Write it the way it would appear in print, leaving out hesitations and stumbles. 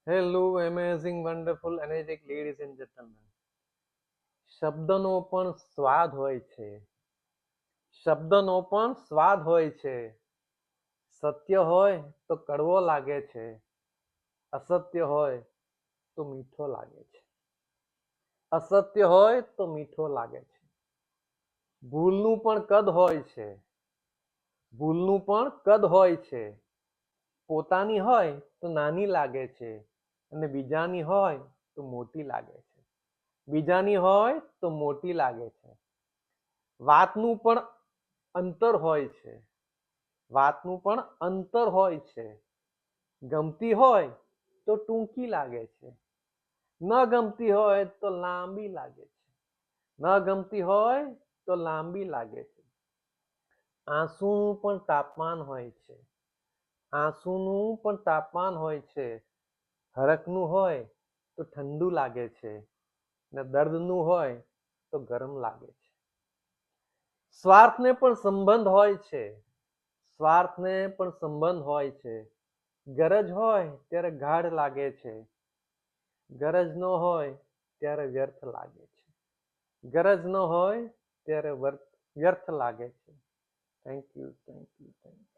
Hello amazing wonderful energetic ladies and gentleman. શબ્દનો પણ સ્વાદ હોય છે. શબ્દનો પણ સ્વાદ હોય છે. સત્ય હોય તો કડવો લાગે છે, અસત્ય હોય તો મીઠો લાગે છે. અસત્ય હોય તો મીઠો લાગે છે. ભૂલનું પણ કદ હોય છે. ભૂલનું પણ કદ હોય છે. પોતાની હોય તો નાની લાગે છે અને બીજાની હોય તો મોટી લાગે છે. બીજાની હોય તો મોટી લાગે છે. વાતનું પણ અંતર હોય છે. વાતનું પણ અંતર હોય છે. ગમતી હોય તો ટૂંકી લાગે છે, ન ગમતી હોય તો લાંબી લાગે છે. ન ગમતી હોય તો લાંબી લાગે છે. આંસુનું પણ તાપમાન હોય છે. આંસુનું પણ તાપમાન હોય છે. હરખનું હોય તો ઠંડુ લાગે છે ને દર્દનું હોય તો ગરમ લાગે છે. સ્વાર્થને પણ સંબંધ હોય છે. સ્વાર્થને પણ સંબંધ હોય છે. ગરજ હોય ત્યારે ગાઢ લાગે છે. ગરજ ન હોય ત્યારે વ્યર્થ લાગે છે. ગરજ ન હોય ત્યારે વ્યર્થ લાગે છે. Thank you, thank you, thank you.